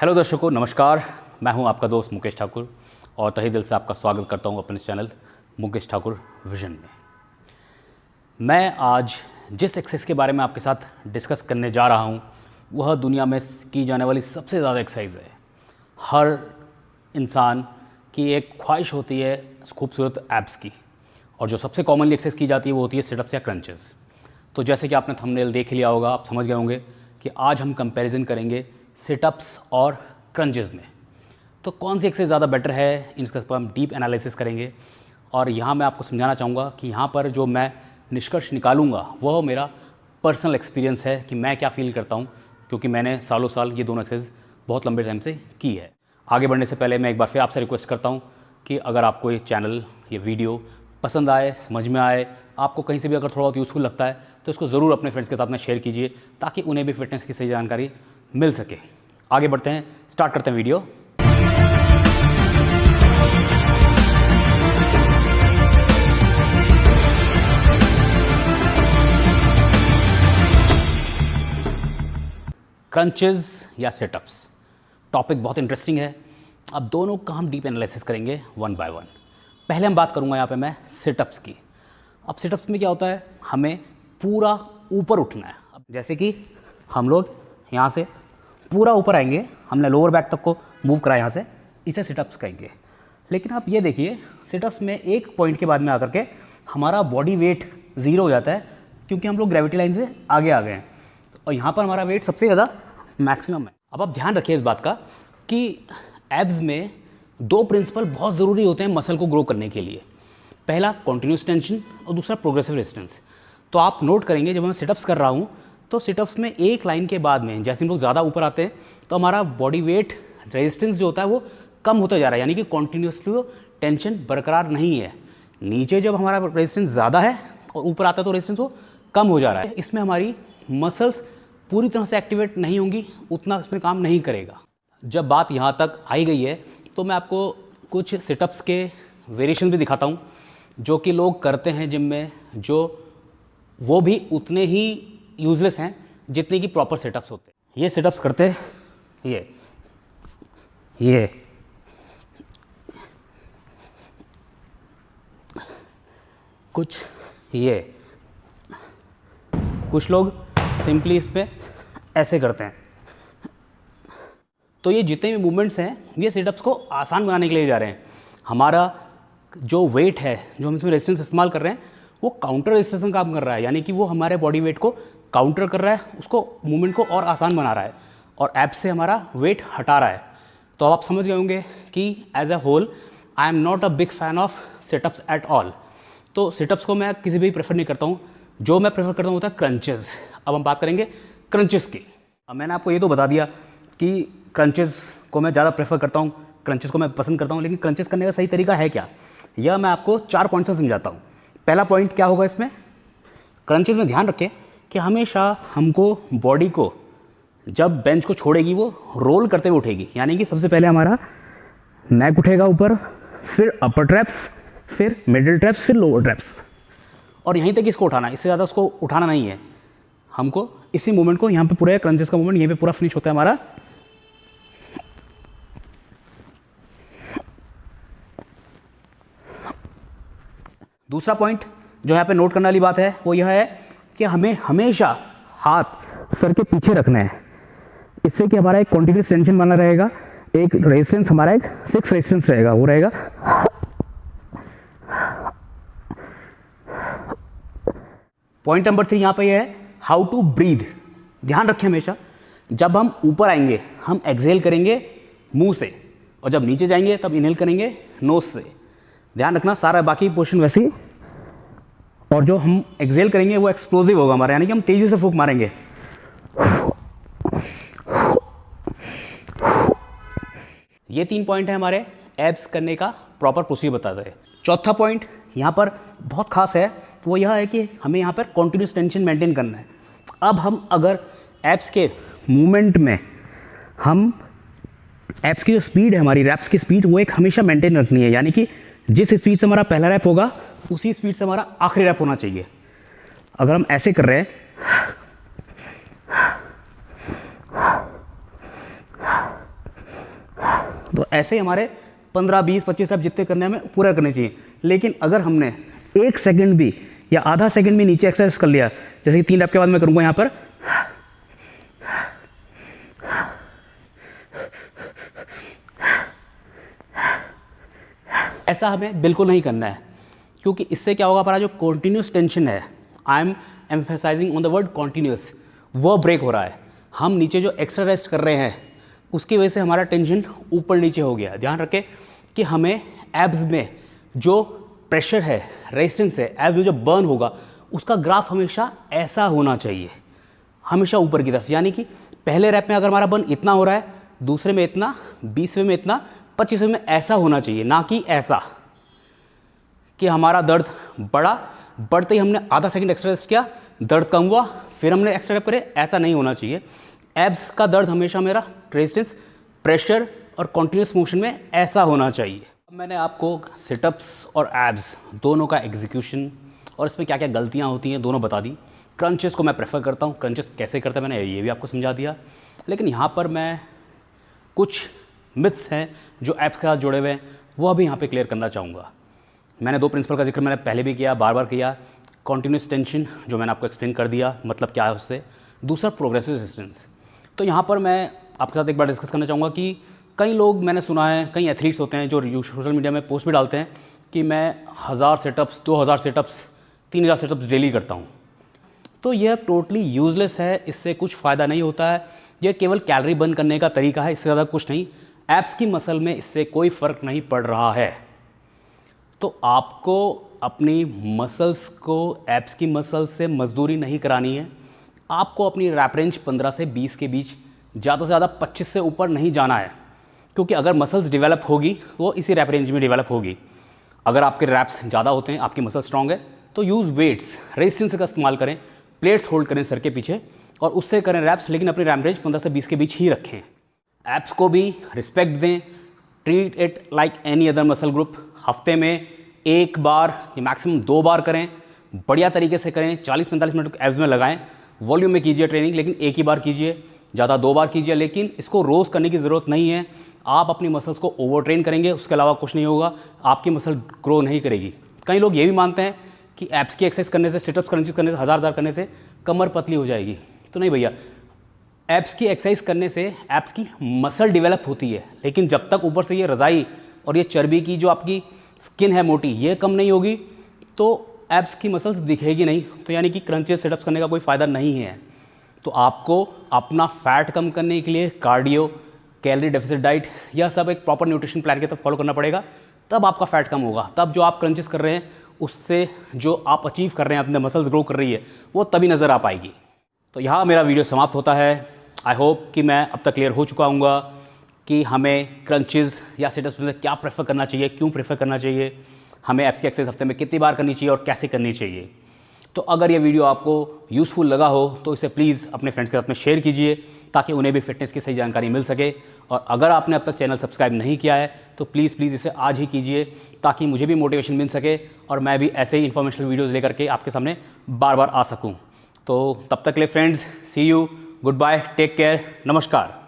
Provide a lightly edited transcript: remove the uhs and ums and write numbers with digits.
Hello दर्शकों, नमस्कार। मैं हूं आपका दोस्त मुकेश ठाकुर और तहे दिल से आपका स्वागत करता हूं अपने चैनल मुकेश ठाकुर विजन में। मैं आज जिस एक्सरसाइज के बारे में आपके साथ डिस्कस करने जा रहा हूं वह दुनिया में की जाने वाली सबसे ज़्यादा एक्सरसाइज है। हर इंसान की एक ख्वाहिश होती है खूबसूरत एब्स की, और जो सबसे कॉमनली एक्सरसाइज की जाती है वो होती है सिटअप्स या क्रंचेस। तो जैसे कि आपने थंबनेल देख लिया होगा, आप समझ गए होंगे कि आज हम कंपैरिजन करेंगे सिटअप्स और क्रंचेस में। तो कौन सी एक्सरसाइज ज़्यादा बेटर है, इसके पर हम डीप एनालिसिस करेंगे। और यहाँ मैं आपको समझाना चाहूँगा कि यहाँ पर जो मैं निष्कर्ष निकालूंगा वह मेरा पर्सनल एक्सपीरियंस है कि मैं क्या फ़ील करता हूँ, क्योंकि मैंने सालों साल ये दोनों एक्सरसाइज बहुत लंबे टाइम से की है। आगे बढ़ने से पहले मैं एक बार फिर आपसे रिक्वेस्ट करता हूँ कि अगर आपको ये चैनल, ये वीडियो पसंद आए, समझ में आए, आपको कहीं से भी अगर थोड़ा बहुत यूज़फुल लगता है तो इसको ज़रूर अपने फ्रेंड्स के साथ में शेयर कीजिए ताकि उन्हें भी फिटनेस की सही जानकारी मिल सके। आगे बढ़ते हैं, स्टार्ट करते हैं वीडियो। क्रंचेस या सिटअप्स, टॉपिक बहुत इंटरेस्टिंग है। अब दोनों का हम डीप एनालिसिस करेंगे वन बाय वन। पहले हम बात करूंगा यहाँ पे मैं सिटअप्स की। अब सिटअप्स में क्या होता है, हमें पूरा ऊपर उठना है। अब जैसे कि हम लोग यहाँ से पूरा ऊपर आएंगे, हमने लोअर बैक तक को मूव करा यहाँ से, इसे सिटअप्स कहेंगे। लेकिन आप ये देखिए, सिटअप्स में एक पॉइंट के बाद में आकर के हमारा बॉडी वेट ज़ीरो हो जाता है, क्योंकि हम लोग ग्रेविटी लाइन से आगे आ गए हैं और यहाँ पर हमारा वेट सबसे ज़्यादा मैक्सिमम है। अब आप ध्यान रखिए इस बात का कि एब्स में दो प्रिंसिपल बहुत ज़रूरी होते हैं मसल को ग्रो करने के लिए। पहला कॉन्टिन्यूस टेंशन और दूसरा प्रोग्रेसिव रेजिस्टेंस। तो आप नोट करेंगे जब मैं सिटअप्स कर रहा हूँ तो सिटअप्स में एक लाइन के बाद में जैसे हम लोग ज़्यादा ऊपर आते हैं तो हमारा बॉडी वेट रेजिस्टेंस जो होता है वो कम होता जा रहा है, यानी कि कॉन्टिन्यूसली टेंशन बरकरार नहीं है। नीचे जब हमारा रेजिस्टेंस ज़्यादा है और ऊपर आता है तो रेजिस्टेंस वो कम हो जा रहा है। इसमें हमारी मसल्स पूरी तरह से एक्टिवेट नहीं होंगी, उतना इसमें काम नहीं करेगा। जब बात यहाँ तक आई गई है तो मैं आपको कुछ सिटअप्स के वेरिएशन भी दिखाता हूँ जो कि लोग करते हैं जिम में, जो वो भी उतने ही यूजलेस हैं जितने की प्रॉपर सेटअप्स होते हैं। ये सेटअप्स करते हैं, ये कुछ, ये कुछ लोग सिंपली इस पे ऐसे करते हैं। तो ये जितने भी मूवमेंट्स हैं ये सेटअप्स को आसान बनाने के लिए जा रहे हैं। हमारा जो वेट है, जो हम इसमें रेजिस्टेंस इस्तेमाल कर रहे हैं, वो काउंटर रेजिस्टेंस का काम कर रहा है, यानी कि वो हमारे बॉडी वेट को काउंटर कर रहा है, उसको मूवमेंट को और आसान बना रहा है और एब्स से हमारा वेट हटा रहा है। तो अब आप समझ गए होंगे कि as a whole I am not a big fan of situps at all. तो सिटअप्स को मैं किसी भी प्रेफर नहीं करता हूँ। जो मैं प्रेफर करता हूँ होता है क्रंचेस। अब हम बात करेंगे क्रंचेस की। अब मैंने आपको ये तो बता दिया कि क्रंचेस को मैं ज़्यादा प्रेफर करता हूँ, क्रंचेस को मैं पसंद करता हूँ, लेकिन क्रंचेस करने का सही तरीका है क्या, यह मैं आपको 4 पॉइंट से समझाता हूँ। पहला पॉइंट क्या होगा इसमें, क्रंचेस में ध्यान रखें कि हमेशा हमको बॉडी को जब बेंच को छोड़ेगी वो रोल करते हुए उठेगी, यानी कि सबसे पहले हमारा नेक उठेगा ऊपर, फिर अपर ट्रैप्स, फिर मिडिल ट्रैप्स, फिर लोअर ट्रैप्स, और यहीं तक इसको उठाना, इससे ज़्यादा उसको उठाना नहीं है हमको। इसी मूवमेंट को यहाँ पे पूरा क्रंचेस का मूवमेंट यहीं पे पूरा फिनिश होता है हमारा। दूसरा पॉइंट जो यहाँ पे नोट करने वाली बात है वो यह है कि हमें हमेशा हाथ सर के पीछे रखना है, इससे कि हमारा एक कॉन्टिन्यूस टेंशन बना रहेगा, एक रेजिस्टेंस हमारा एक फिक्स रेजिस्टेंस रहेगा, वो रहेगा। पॉइंट नंबर 3 यहाँ पे है हाउ टू ब्रीथ। ध्यान रखें हमेशा जब हम ऊपर आएंगे हम एक्सहेल करेंगे मुंह से, और जब नीचे जाएंगे तब इनहेल करेंगे नोज से। ध्यान रखना, सारा बाकी पोर्शन वैसे ही, और जो हम एक्सहेल करेंगे वो एक्सप्लोसिव होगा हमारा, यानी कि हम तेजी से फूंक मारेंगे। ये 3 पॉइंट है हमारे एब्स करने का प्रॉपर प्रोसीजर बताते हैं। चौथा पॉइंट यहाँ पर बहुत खास है, वो यह है कि हमें यहाँ पर कॉन्टिन्यूस टेंशन मेंटेन करना है। अब हम अगर एब्स के मूवमेंट में हम एब्स की जो स्पीड है, हमारी रैप्स की स्पीड, वो एक हमेशा मेंटेन रखनी है, यानी कि जिस स्पीड से हमारा पहला रैप होगा उसी स्पीड से हमारा आखिरी रैप होना चाहिए। अगर हम ऐसे कर रहे हैं तो ऐसे ही हमारे 15, 20, 25 अब जितने करने हमें पूरा करने चाहिए। लेकिन अगर हमने 1 सेकंड भी या आधा सेकंड भी नीचे एक्सरसाइज कर लिया, जैसे कि 3 रैप के बाद मैं करूँगा यहाँ पर, ऐसा हमें बिल्कुल नहीं करना है, क्योंकि इससे क्या होगा, हमारा जो कॉन्टिन्यूस टेंशन है, I am emphasizing on the word continuous, वो ब्रेक हो रहा है। हम नीचे जो एक्स्ट्रा रेस्ट कर रहे हैं उसकी वजह से हमारा टेंशन ऊपर नीचे हो गया। ध्यान रखें कि हमें एब्स में जो प्रेशर है, रेजिस्टेंस है, एब्स में जो बर्न होगा उसका ग्राफ हमेशा ऐसा होना चाहिए, हमेशा ऊपर की तरफ। यानी कि पहले रैप में अगर हमारा बर्न इतना हो रहा है, दूसरे में इतना, 20वें में इतना, 25वें में ऐसा होना चाहिए, ना कि ऐसा कि हमारा दर्द बढ़ा, बढ़ते ही हमने आधा सेकंड एक्स्ट्रा रेस्ट किया, दर्द कम हुआ, फिर हमने एक्स्ट्रा रैप करे। ऐसा नहीं होना चाहिए। एब्स का दर्द हमेशा मेरा रेजिस्टेंस, प्रेशर और कॉन्टिन्यूस मोशन में ऐसा होना चाहिए। अब मैंने आपको सिटअप्स और एब्स दोनों का एग्जीक्यूशन और इसमें क्या क्या गलतियाँ होती हैं दोनों बता दी। क्रंचेस को मैं प्रेफर करता हूँ, क्रंचेस कैसे करते हैं मैंने ये भी आपको समझा दिया। लेकिन यहाँ पर मैं कुछ मिथ्स हैं जो एब्स के साथ जुड़े हुए हैं वो अभी यहाँ पे क्लियर करना चाहूँगा। मैंने 2 प्रिंसिपल का जिक्र मैंने पहले भी किया, बार बार किया। कॉन्टिन्यूस टेंशन जो मैंने आपको एक्सप्लेन कर दिया, मतलब क्या है उससे। दूसरा प्रोग्रेसिव रेजिस्टेंस। तो यहाँ पर मैं आपके साथ एक बार डिस्कस करना चाहूँगा कि कई लोग, मैंने सुना है, कई एथलीट्स होते हैं जो सोशल मीडिया में पोस्ट भी डालते हैं कि मैं 1000 सेटअप्स, 2000 सेटअप्स, 3000 सेटअप्स डेली करता हूँ। तो यह टोटली यूजलेस है, इससे कुछ फ़ायदा नहीं होता है। यह केवल कैलोरी बर्न करने का तरीका है, इससे ज़्यादा कुछ नहीं। एब्स की मसल में इससे कोई फ़र्क नहीं पड़ रहा है। तो आपको अपनी मसल्स को एब्स की मसल से मजदूरी नहीं करानी है। आपको अपनी रैप रेंज 15 से 20 के बीच, ज़्यादा से ज़्यादा 25 से ऊपर नहीं जाना है, क्योंकि अगर मसल्स डेवलप होगी तो वो इसी रैप रेंज में डेवलप होगी। अगर आपके रैप्स ज़्यादा होते हैं, आपकी मसल स्ट्रांग है, तो यूज़ वेट्स, रेजिस्टेंस का इस्तेमाल करें, प्लेट्स होल्ड करें सर के पीछे और उससे करें रैप्स, लेकिन अपनी रैप रेंज 15 से 20 के बीच ही रखें। एब्स को भी रिस्पेक्ट दें, treat it like any other muscle group. हफ्ते में 1 बार या मैक्सिमम 2 बार करें, बढ़िया तरीके से करें, 40-45 मिनट एब्स में लगाएं। वॉल्यूम में कीजिए ट्रेनिंग, लेकिन 1 ही बार कीजिए, ज़्यादा 2 बार कीजिए। लेकिन इसको रोज़ करने की ज़रूरत नहीं है। आप अपनी मसल्स को ओवर ट्रेन करेंगे, उसके अलावा कुछ नहीं होगा, आपकी मसल ग्रो नहीं करेगी। कई लोग ये भी मानते हैं कि एब्स की एक्सरसाइज करने से, सिटअप्स क्रंचेस करने से, 1000 करने से कमर पतली हो जाएगी। तो नहीं भैया, एब्स की एक्सरसाइज करने से एब्स की मसल डेवलप होती है, लेकिन जब तक ऊपर से ये रज़ाई और ये चर्बी की जो आपकी स्किन है मोटी, ये कम नहीं होगी तो एब्स की मसल्स दिखेगी नहीं। तो यानी कि क्रंचेस, सिटअप्स करने का कोई फ़ायदा नहीं है। तो आपको अपना फैट कम करने के लिए कार्डियो, कैलोरी डेफिसिट डाइट, यह सब एक प्रॉपर न्यूट्रिशन प्लान के तहत फॉलो करना पड़ेगा, तब आपका फैट कम होगा। तब जो आप क्रंचेस कर रहे हैं उससे जो आप अचीव कर रहे हैं, अपने मसल्स ग्रो कर रही है, वो तभी नज़र आ पाएगी। तो यहाँ मेरा वीडियो समाप्त होता है। आई होप कि मैं अब तक क्लियर हो चुका हूँगा कि हमें क्रंचेस या सिटअप्स में क्या प्रेफर करना चाहिए, क्यों प्रेफर करना चाहिए, हमें एब्स की एक्सरसाइज हफ्ते में कितनी बार करनी चाहिए और कैसे करनी चाहिए। तो अगर ये वीडियो आपको यूज़फुल लगा हो तो इसे प्लीज़ अपने फ्रेंड्स के साथ में शेयर कीजिए, ताकि उन्हें भी फिटनेस की सही जानकारी मिल सके। और अगर आपने अब तक चैनल सब्सक्राइब नहीं किया है तो प्लीज़ इसे आज ही कीजिए, ताकि मुझे भी मोटिवेशन मिल सके और मैं भी ऐसे ही इन्फॉर्मेशनल वीडियोज़ लेकर के आपके सामने बार बार आ सकूँ। तो तब तक के लिए friends, see you, good bye, take care, नमस्कार।